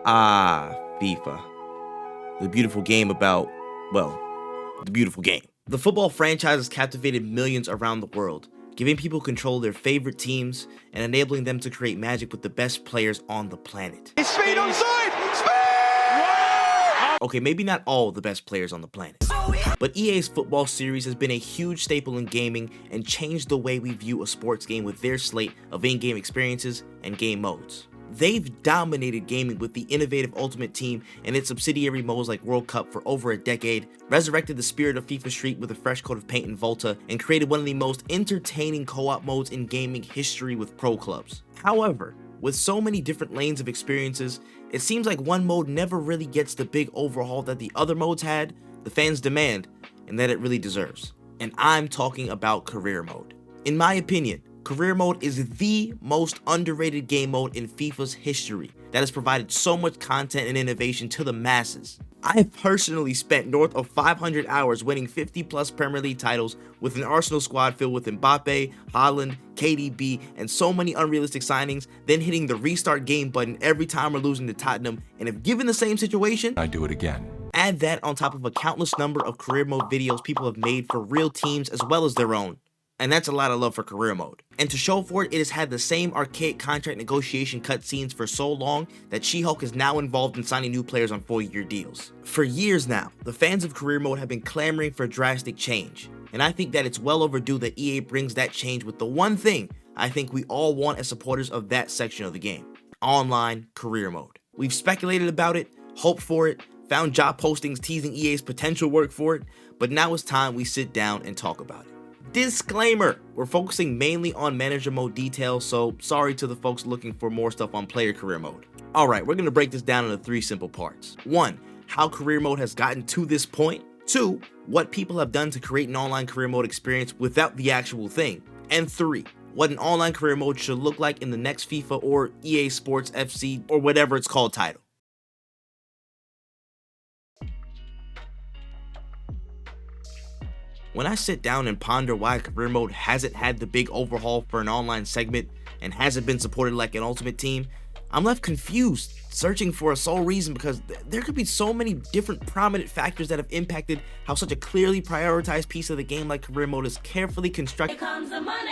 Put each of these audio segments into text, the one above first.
Ah, FIFA. The beautiful game about, well, the beautiful game. The football franchise has captivated millions around the world, giving people control of their favorite teams and enabling them to create magic with the best players on the planet. Speed on side! Speed! Okay, maybe not all the best players on the planet, but EA's football series has been a huge staple in gaming and changed the way we view a sports game with their slate of in-game experiences and game modes. They've dominated gaming with the innovative Ultimate Team and its subsidiary modes like World Cup for over a decade, resurrected the spirit of FIFA Street with a fresh coat of paint and Volta, and created one of the most entertaining co-op modes in gaming history with pro clubs. However, with so many different lanes of experiences, it seems like one mode never really gets the big overhaul that the other modes had, the fans demand, and that it really deserves. And I'm talking about Career Mode. In my opinion, Career Mode is the most underrated game mode in FIFA's history that has provided so much content and innovation to the masses. I have personally spent north of 500 hours winning 50 plus Premier League titles with an Arsenal squad filled with Mbappe, Haaland, KDB, and so many unrealistic signings, then hitting the restart game button every time we're losing to Tottenham, and if given the same situation, I do it again. Add that on top of a countless number of Career Mode videos people have made for real teams as well as their own. And that's a lot of love for Career Mode. And to show for it, it has had the same archaic contract negotiation cutscenes for so long that She-Hulk is now involved in signing new players on 4-year deals. For years now, the fans of Career Mode have been clamoring for drastic change, and I think that it's well overdue that EA brings that change with the one thing I think we all want as supporters of that section of the game: online Career Mode. We've speculated about it, hoped for it, found job postings teasing EA's potential work for it, but now it's time we sit down and talk about it. Disclaimer, we're focusing mainly on manager mode details, so sorry to the folks looking for more stuff on player career mode. Alright, we're going to break this down into 3 simple parts. 1, how career mode has gotten to this point. 2, what people have done to create an online career mode experience without the actual thing. And 3, what an online career mode should look like in the next FIFA or EA Sports FC or whatever it's called title. When I sit down and ponder why Career Mode hasn't had the big overhaul for an online segment and hasn't been supported like an Ultimate Team, I'm left confused, searching for a sole reason because there could be so many different prominent factors that have impacted how such a clearly prioritized piece of the game like Career Mode is carefully constructed. Here comes the money.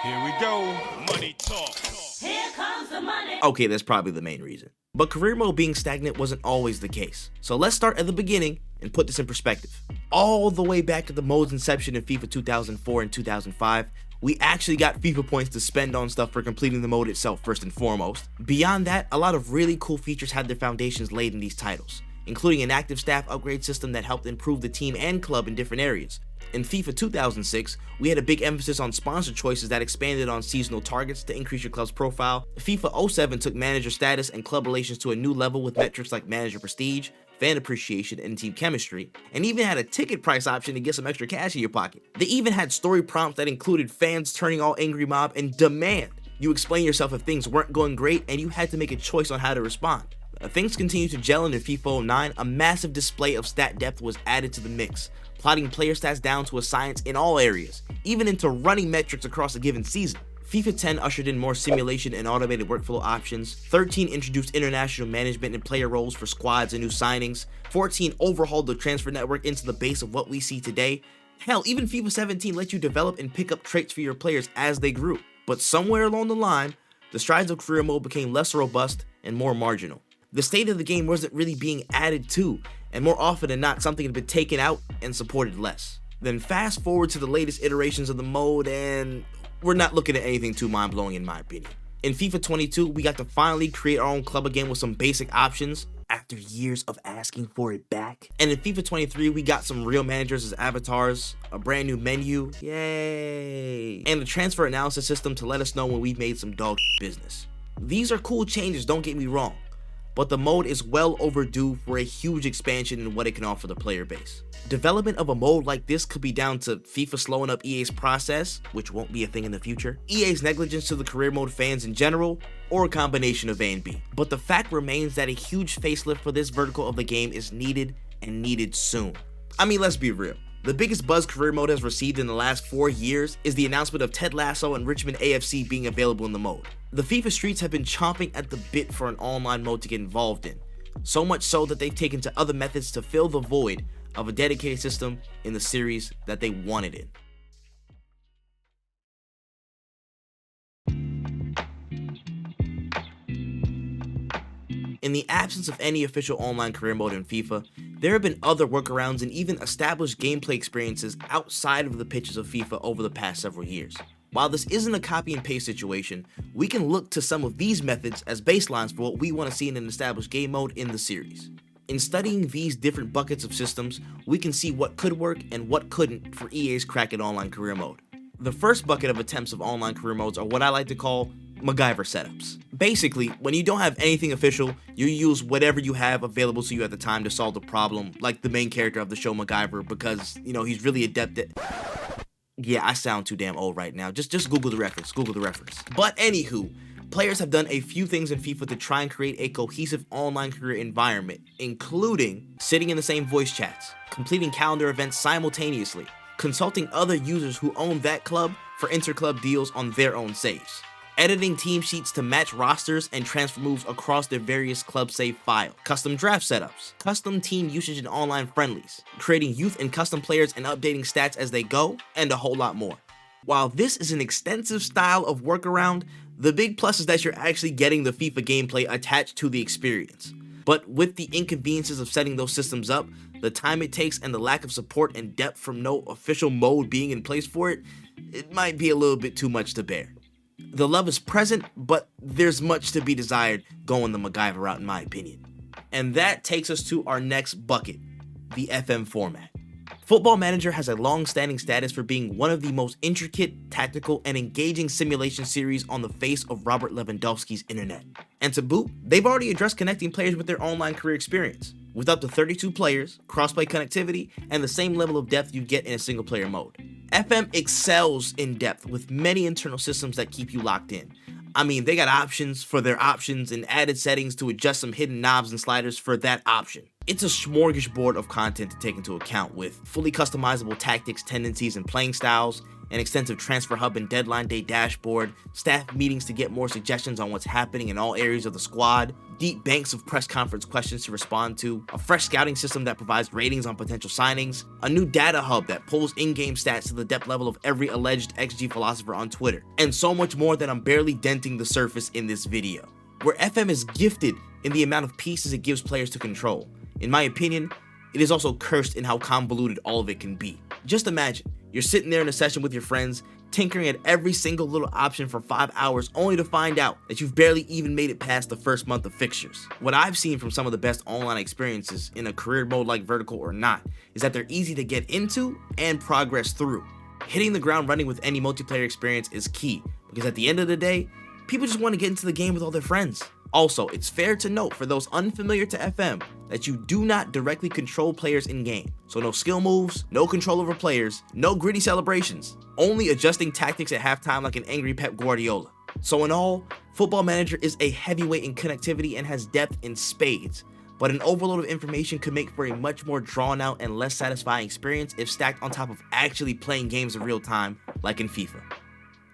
Here we go. Money talk. Here comes the money. Okay, that's probably the main reason. But Career Mode being stagnant wasn't always the case. So let's start at the beginning and put this in perspective. All the way back to the mode's inception in FIFA 2004 and 2005, we actually got FIFA points to spend on stuff for completing the mode itself first and foremost. Beyond that, a lot of really cool features had their foundations laid in these titles, including an active staff upgrade system that helped improve the team and club in different areas. In FIFA 2006, we had a big emphasis on sponsor choices that expanded on seasonal targets to increase your club's profile. FIFA 07 took manager status and club relations to a new level with metrics like manager prestige, fan appreciation, and team chemistry, and even had a ticket price option to get some extra cash in your pocket. They even had story prompts that included fans turning all angry mob and demand you explain yourself if things weren't going great and you had to make a choice on how to respond. Things continued to gel in FIFA 09, a massive display of stat depth was added to the mix, plotting player stats down to a science in all areas, even into running metrics across a given season. FIFA 10 ushered in more simulation and automated workflow options. 13 introduced international management and player roles for squads and new signings. 14 overhauled the transfer network into the base of what we see today. Hell, even FIFA 17 let you develop and pick up traits for your players as they grew. But somewhere along the line, the strides of career mode became less robust and more marginal. The state of the game wasn't really being added to, and more often than not, something had been taken out and supported less. Then fast forward to the latest iterations of the mode, and we're not looking at anything too mind-blowing in my opinion. In FIFA 22, we got to finally create our own club again with some basic options after years of asking for it back. And in FIFA 23, we got some real managers as avatars, a brand new menu, yay, and a transfer analysis system to let us know when we've made some dog business. These are cool changes, don't get me wrong, but the mode is well overdue for a huge expansion in what it can offer the player base. Development of a mode like this could be down to FIFA slowing up EA's process, which won't be a thing in the future, EA's negligence to the career mode fans in general, or a combination of A and B. But the fact remains that a huge facelift for this vertical of the game is needed and needed soon. I mean, let's be real. The biggest buzz career mode has received in the last 4 years is the announcement of Ted Lasso and Richmond AFC being available in the mode. The FIFA streets have been chomping at the bit for an online mode to get involved in, so much so that they've taken to other methods to fill the void of a dedicated system in the series that they wanted in. In the absence of any official online career mode in FIFA, there have been other workarounds and even established gameplay experiences outside of the pitches of FIFA over the past several years. While this isn't a copy and paste situation, we can look to some of these methods as baselines for what we want to see in an established game mode in the series. In studying these different buckets of systems, we can see what could work and what couldn't for EA's Kraken online career mode. The first bucket of attempts of online career modes are what I like to call MacGyver setups. Basically, when you don't have anything official, you use whatever you have available to you at the time to solve the problem, like the main character of the show MacGyver, because, he's really adept at... Yeah, I sound too damn old right now. Just Google the reference, But anywho, players have done a few things in FIFA to try and create a cohesive online career environment, including sitting in the same voice chats, completing calendar events simultaneously, consulting other users who own that club for inter-club deals on their own saves, editing team sheets to match rosters and transfer moves across their various club save files, custom draft setups, custom team usage in online friendlies, creating youth and custom players and updating stats as they go, and a whole lot more. While this is an extensive style of workaround, the big plus is that you're actually getting the FIFA gameplay attached to the experience. But with the inconveniences of setting those systems up, the time it takes and the lack of support and depth from no official mode being in place for it, it might be a little bit too much to bear. The love is present, but there's much to be desired going the MacGyver route in my opinion. And that takes us to our next bucket, the FM format. Football Manager has a long-standing status for being one of the most intricate, tactical, and engaging simulation series on the face of Robert Lewandowski's internet. And to boot, they've already addressed connecting players with their online career experience, with up to 32 players, cross-play connectivity, and the same level of depth you get in a single-player mode. FM excels in depth with many internal systems that keep you locked in. I mean, they got options for their options and added settings to adjust some hidden knobs and sliders for that option. It's a smorgasbord of content to take into account with fully customizable tactics, tendencies, and playing styles, an extensive transfer hub and deadline day dashboard, staff meetings to get more suggestions on what's happening in all areas of the squad, deep banks of press conference questions to respond to, a fresh scouting system that provides ratings on potential signings, a new data hub that pulls in-game stats to the depth level of every alleged XG philosopher on Twitter, and so much more that I'm barely denting the surface in this video. Where FM is gifted in the amount of pieces it gives players to control, in my opinion, it is also cursed in how convoluted all of it can be. Just imagine, you're sitting there in a session with your friends, tinkering at every single little option for 5 hours only to find out that you've barely even made it past the first month of fixtures. What I've seen from some of the best online experiences, in a career mode like Vertical or not, is that they're easy to get into and progress through. Hitting the ground running with any multiplayer experience is key, because at the end of the day, people just want to get into the game with all their friends. Also, it's fair to note for those unfamiliar to FM that you do not directly control players in-game. So no skill moves, no control over players, no gritty celebrations, only adjusting tactics at halftime like an angry Pep Guardiola. So in all, Football Manager is a heavyweight in connectivity and has depth in spades, but an overload of information could make for a much more drawn out and less satisfying experience if stacked on top of actually playing games in real time like in FIFA.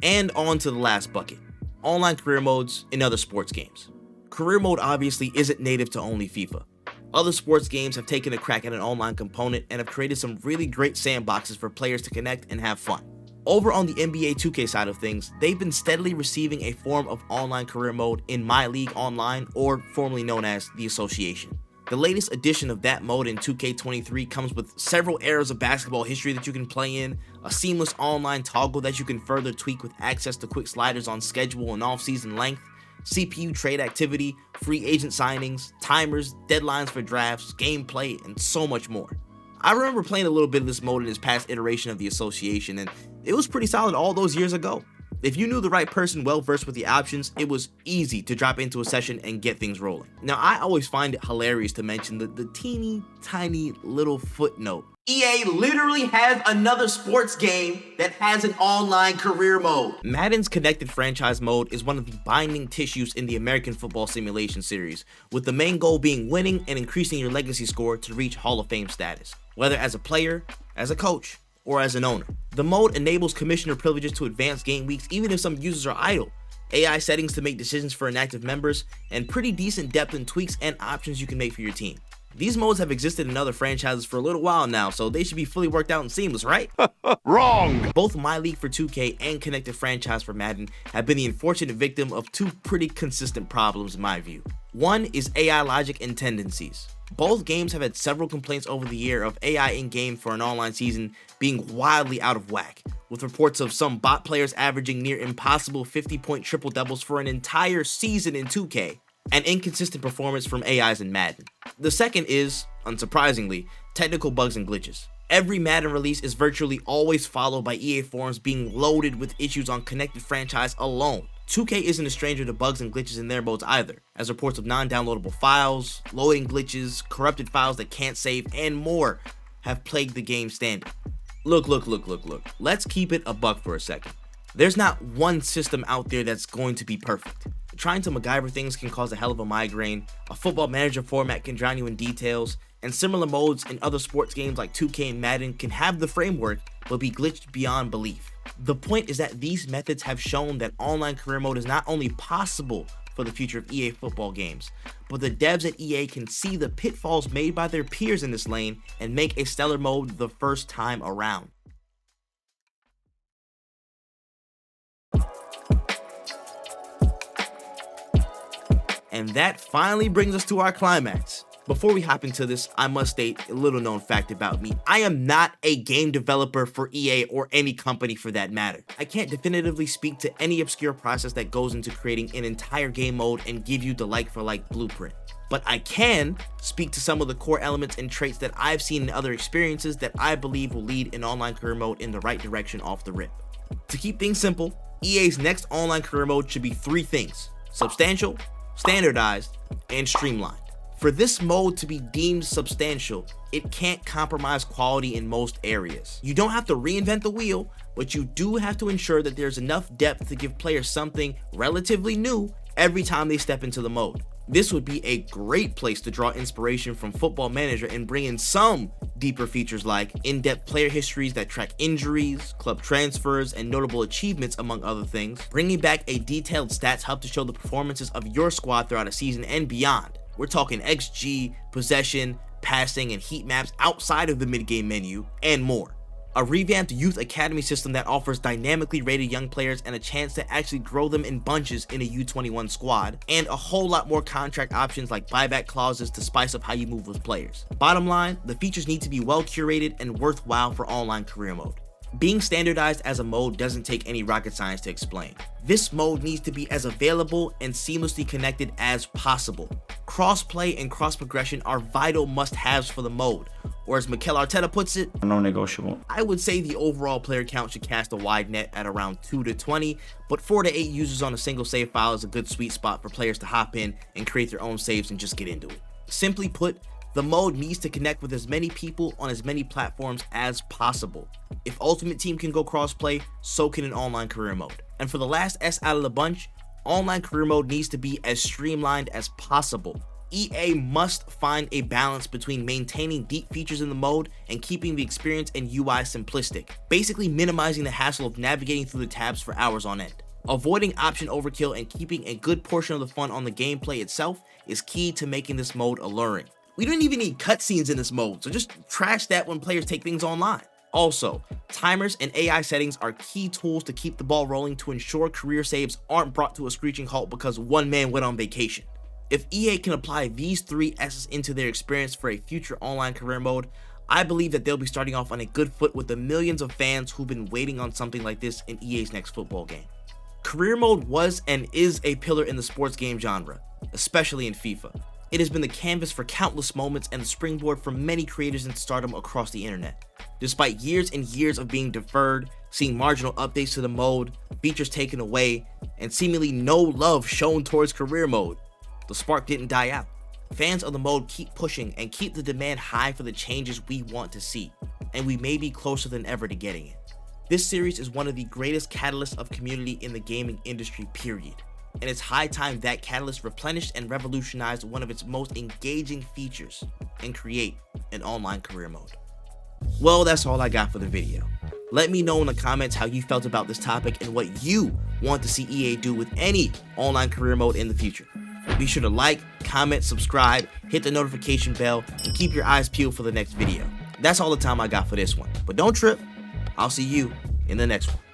And on to the last bucket, online career modes in other sports games. Career mode obviously isn't native to only FIFA. Other sports games have taken a crack at an online component and have created some really great sandboxes for players to connect and have fun. Over on the NBA 2K side of things, they've been steadily receiving a form of online career mode in My League Online, or formerly known as the Association. The latest edition of that mode in 2K23 comes with several eras of basketball history that you can play in, a seamless online toggle that you can further tweak with access to quick sliders on schedule and off-season length, CPU trade activity, free agent signings, timers, deadlines for drafts, gameplay, and so much more. I remember playing a little bit of this mode in its past iteration of the Association, and it was pretty solid all those years ago. If you knew the right person well versed with the options, it was easy to drop into a session and get things rolling. Now, I always find it hilarious to mention the teeny tiny little footnote. EA literally has another sports game that has an online career mode. Madden's Connected Franchise Mode is one of the binding tissues in the American Football Simulation series, with the main goal being winning and increasing your legacy score to reach Hall of Fame status. Whether as a player, as a coach, or as an owner. The mode enables commissioner privileges to advance game weeks even if some users are idle, AI settings to make decisions for inactive members, and pretty decent depth in tweaks and options you can make for your team. These modes have existed in other franchises for a little while now, so they should be fully worked out and seamless, right? Wrong! Both My League for 2K and Connected Franchise for Madden have been the unfortunate victim of two pretty consistent problems in my view. One is AI logic and tendencies. Both games have had several complaints over the year of AI in-game for an online season being wildly out of whack, with reports of some bot players averaging near impossible 50-point triple-doubles for an entire season in 2K, and inconsistent performance from AIs in Madden. The second is, unsurprisingly, technical bugs and glitches. Every Madden release is virtually always followed by EA forums being loaded with issues on Connected Franchise alone. 2K isn't a stranger to bugs and glitches in their modes either, as reports of non-downloadable files, loading glitches, corrupted files that can't save, and more have plagued the game standard. Look, let's keep it a buck for a second. There's not one system out there that's going to be perfect. Trying to MacGyver things can cause a hell of a migraine, a football manager format can drown you in details, and similar modes in other sports games like 2K and Madden can have the framework but be glitched beyond belief. The point is that these methods have shown that online career mode is not only possible for the future of EA football games, but the devs at EA can see the pitfalls made by their peers in this lane and make a stellar mode the first time around. And that finally brings us to our climax. Before we hop into this, I must state a little known fact about me. I am not a game developer for EA or any company for that matter. I can't definitively speak to any obscure process that goes into creating an entire game mode and give you the like-for-like blueprint. But I can speak to some of the core elements and traits that I've seen in other experiences that I believe will lead an online career mode in the right direction off the rip. To keep things simple, EA's next online career mode should be three things: substantial, standardized, and streamlined. For this mode to be deemed substantial, it can't compromise quality in most areas. You don't have to reinvent the wheel, but you do have to ensure that there's enough depth to give players something relatively new every time they step into the mode. This would be a great place to draw inspiration from Football Manager and bring in some deeper features like in-depth player histories that track injuries, club transfers, and notable achievements, among other things. Bringing back a detailed stats hub to show the performances of your squad throughout a season and beyond. We're talking XG, possession, passing, and heat maps outside of the mid-game menu, and more. A revamped youth academy system that offers dynamically rated young players and a chance to actually grow them in bunches in a U21 squad, and a whole lot more contract options like buyback clauses to spice up how you move with players. Bottom line, the features need to be well curated and worthwhile for online career mode. Being standardized as a mode doesn't take any rocket science to explain. This mode needs to be as available and seamlessly connected as possible. Cross-play and cross-progression are vital must-haves for the mode, or as Mikel Arteta puts it, non-negotiable. I would say the overall player count should cast a wide net at around 2 to 20, but 4 to 8 users on a single save file is a good sweet spot for players to hop in and create their own saves and just get into it. Simply put, the mode needs to connect with as many people on as many platforms as possible. If Ultimate Team can go crossplay, so can an online career mode. And for the last S out of the bunch, online career mode needs to be as streamlined as possible. EA must find a balance between maintaining deep features in the mode and keeping the experience and UI simplistic, basically minimizing the hassle of navigating through the tabs for hours on end. Avoiding option overkill and keeping a good portion of the fun on the gameplay itself is key to making this mode alluring. We don't even need cutscenes in this mode, so just trash that when players take things online. Also, timers and AI settings are key tools to keep the ball rolling to ensure career saves aren't brought to a screeching halt because one man went on vacation. If EA can apply these three S's into their experience for a future online career mode, I believe that they'll be starting off on a good foot with the millions of fans who've been waiting on something like this in EA's next football game. Career mode was and is a pillar in the sports game genre, especially in FIFA. It has been the canvas for countless moments and the springboard for many creators into stardom across the internet. Despite years and years of being deferred, seeing marginal updates to the mode, features taken away, and seemingly no love shown towards career mode, the spark didn't die out. Fans of the mode keep pushing and keep the demand high for the changes we want to see, and we may be closer than ever to getting it. This series is one of the greatest catalysts of community in the gaming industry, period. And it's high time that catalyst replenished and revolutionized one of its most engaging features and create an online career mode. Well, that's all I got for the video. Let me know in the comments how you felt about this topic and what you want to see EA do with any online career mode in the future. Be sure to like, comment, subscribe, hit the notification bell, and keep your eyes peeled for the next video. That's all the time I got for this one. But don't trip. I'll see you in the next one.